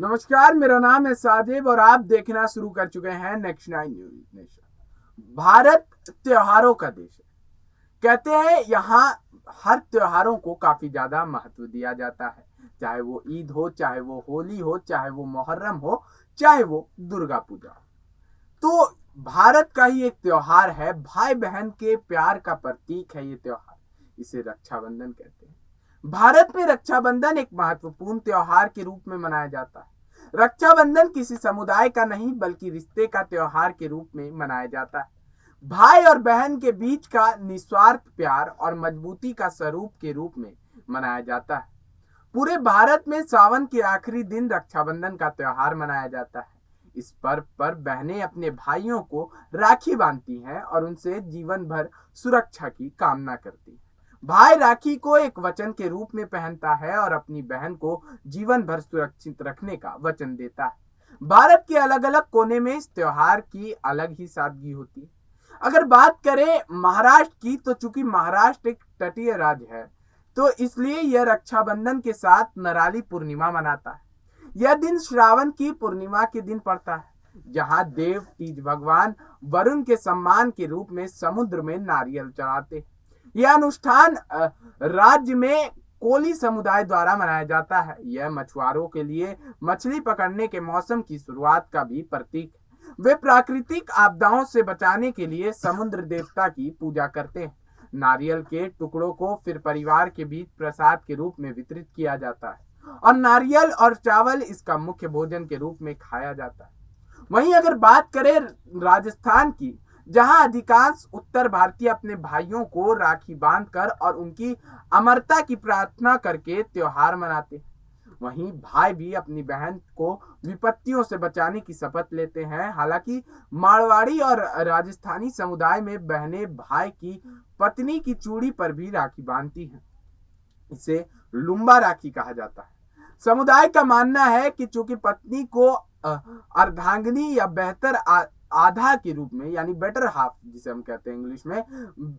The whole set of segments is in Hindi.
नमस्कार, मेरा नाम है साजिब और आप देखना शुरू कर चुके हैं next nine news nation. Bharat त्योहारों का देश है। कहते हैं यहाँ हर त्योहारों को काफी ज्यादा महत्व दिया जाता है, चाहे वो ईद हो, चाहे वो होली हो, चाहे वो मुहर्रम हो, चाहे वो दुर्गा पूजा हो। तो भारत का ही एक त्योहार है, भाई बहन के प्यार का प्रतीक है ये त्योहार, इसे रक्षाबंधन कहते हैं। भारत में रक्षाबंधन एक महत्वपूर्ण त्योहार के रूप में मनाया जाता है। रक्षाबंधन किसी समुदाय का नहीं बल्कि रिश्ते का त्योहार के रूप में मनाया जाता है। भाई और बहन के बीच का निस्वार्थ प्यार और मजबूती का स्वरूप के रूप में मनाया जाता है। पूरे भारत में सावन के आखिरी दिन रक्षाबंधन का त्योहार मनाया जाता है। इस पर्व पर बहनें अपने भाइयों को राखी बांधती हैं और उनसे जीवन भर सुरक्षा की कामना करती हैं। भाई राखी को एक वचन के रूप में पहनता है और अपनी बहन को जीवन भर सुरक्षित रखने का वचन देता है। भारत के अलग अलग कोने में इस त्योहार की अलग ही सादगी होती है। अगर बात करें महाराष्ट्र की, तो चूंकि महाराष्ट्र एक तटीय राज्य है, तो इसलिए यह रक्षाबंधन के साथ नराली पूर्णिमा मनाता है। यह दिन श्रावण की पूर्णिमा के दिन पड़ता है, जहां देव तीज भगवान वरुण के सम्मान के रूप में समुद्र में नारियल चढ़ाते। यह अनुष्ठान राज्य में कोली समुदाय द्वारा मनाया जाता है। यह मछुआरों के लिए मछली पकड़ने के मौसम की शुरुआत का भी प्रतीक है। वे प्राकृतिक आपदाओं से बचाने के लिए समुद्र देवता की पूजा करते हैं। नारियल के टुकड़ों को फिर परिवार के बीच प्रसाद के रूप में वितरित किया जाता है और नारियल और चावल इसका मुख्य भोजन के रूप में खाया जाता है। वहीं अगर बात करें राजस्थान की, जहां अधिकांश उत्तर भारतीय अपने भाइयों को राखी बांधकर और उनकी अमरता की प्रार्थना करके त्योहार मनाते हैं। वहीं भाई भी अपनी बहन को विपत्तियों से बचाने की शपथ लेते हैं। हालांकि मारवाड़ी और राजस्थानी समुदाय में बहनें भाई की पत्नी की चूड़ी पर भी राखी बांधती हैं। इसे लुम्बा राखी कहा जाता है। समुदाय का मानना है कि चूंकि पत्नी को अर्धांगिनी या बेहतर आधा के रूप में, यानी बेटर हाफ जिसे हम कहते हैं इंग्लिश में,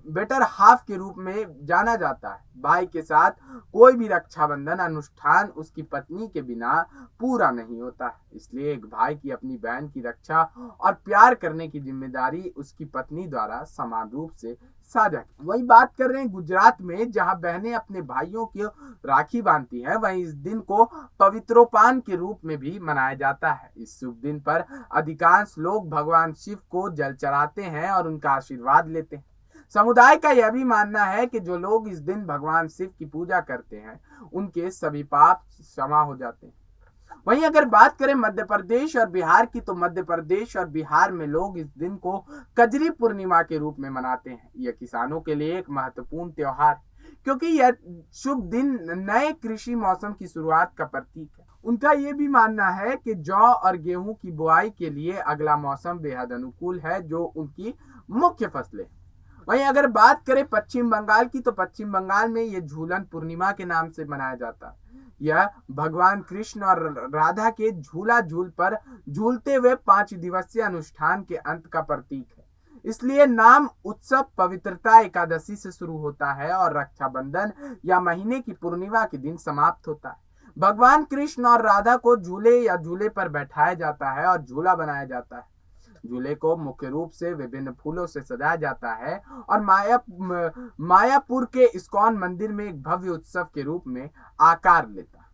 बेटर हाफ के रूप में जाना जाता है, भाई के साथ कोई भी रक्षाबंधन अनुष्ठान उसकी पत्नी के बिना पूरा नहीं होता है। इसलिए एक भाई की अपनी बहन की रक्षा और प्यार करने की जिम्मेदारी उसकी पत्नी द्वारा समान रूप से साझा की। वही बात कर रहे हैं गुजरात में, जहां बहनें अपने भाइयों की राखी बांधती हैं, वहीं इस दिन को पवित्रोपान के रूप में भी मनाया जाता है। इस शुभ दिन पर अधिकांश लोग भगवान शिव को जल चढ़ाते हैं और उनका आशीर्वाद लेते हैं। समुदाय का यह भी मानना है कि जो लोग इस दिन भगवान शिव की पूजा करते हैं, उनके सभी पाप क्षमा हो जाते हैं। वहीं अगर बात करें मध्य प्रदेश और बिहार की, तो मध्य प्रदेश और बिहार में लोग इस दिन को कजरी पूर्णिमा के रूप में मनाते हैं। यह किसानों के लिए एक महत्वपूर्ण त्योहार है, क्योंकि यह शुभ दिन नए कृषि मौसम की शुरुआत का प्रतीक है। उनका यह भी मानना है कि जौ और गेहूं की बुआई के लिए अगला मौसम बेहद अनुकूल है, जो उनकी मुख्य फसलें। वहीं अगर बात करें पश्चिम बंगाल की, तो पश्चिम बंगाल में यह झूलन पूर्णिमा के नाम से मनाया जाता है। यह भगवान कृष्ण और राधा के झूला झूल पर झूलते हुए 5 दिवसीय अनुष्ठान के अंत का प्रतीक है। इसलिए नाम उत्सव पवित्रता एकादशी से शुरू होता है और रक्षाबंधन या महीने की पूर्णिमा के दिन समाप्त होता है। भगवान कृष्ण और राधा को झूले या झूले पर बैठाया जाता है और झूला बनाया जाता है। झूले को मुख्य रूप से विभिन्न फूलों से सजाया जाता है और मायापुर के इस्कॉन मंदिर में एक भव्य उत्सव के रूप में आकार लेता है।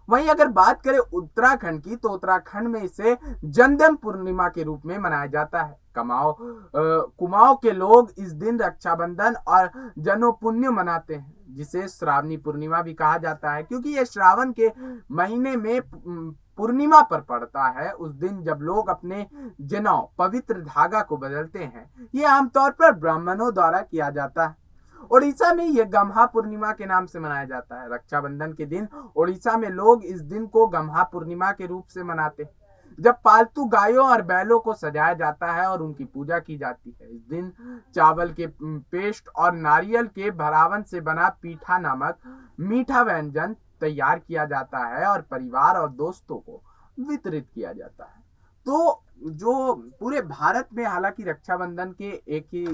वहीं अगर बात करें उत्तराखंड की, तो उत्तराखंड में इसे जन्मदिन पूर्णिमा के रूप में मनाया जाता है। कुमाऊं के लोग इस दिन रक्षाबंधन और जनो पुण्य मनाते हैं, जिसे श्रावणी पूर्णिमा भी कहा जाता है, क्योंकि यह श्रावण के महीने में पूर्णिमा पर पड़ता है। उस दिन जब लोग अपने जनेऊ पवित्र धागा को बदलते हैं, यह आमतौर पर ब्राह्मणों द्वारा किया जाता है। ओडिशा में यह गम्हा पूर्णिमा के नाम से मनाया जाता है। रक्षाबंधन के दिन ओडिशा में लोग इस दिन को गम्हा पूर्णिमा के रूप से मनाते हैं, जब पालतू गायों और बैलों को सजाया जाता है और उनकी पूजा की जाती है। इस दिन चावल के पेस्ट और नारियल के भरावन से बना पीठा नामक मीठा व्यंजन तैयार किया जाता है और परिवार और दोस्तों को वितरित किया जाता है। तो जो पूरे भारत में, हालांकि रक्षाबंधन के एक ही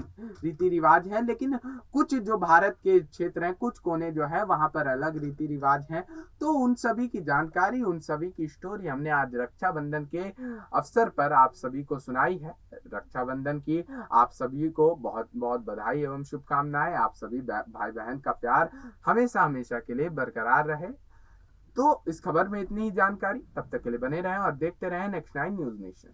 रीति रिवाज है, लेकिन कुछ जो भारत के क्षेत्र हैं, कुछ कोने जो है वहां पर अलग रीति रिवाज हैं। तो उन सभी की जानकारी, उन सभी की स्टोरी हमने आज रक्षाबंधन के अवसर पर आप सभी को सुनाई है। रक्षाबंधन की आप सभी को बहुत बहुत बधाई एवं शुभकामनाएं। आप सभी भाई बहन का प्यार हमेशा हमेशा के लिए बरकरार रहे। तो इस खबर में इतनी ही जानकारी। तब तक के लिए बने रहें और देखते रहें नेक्स्ट 9 न्यूज नेशन।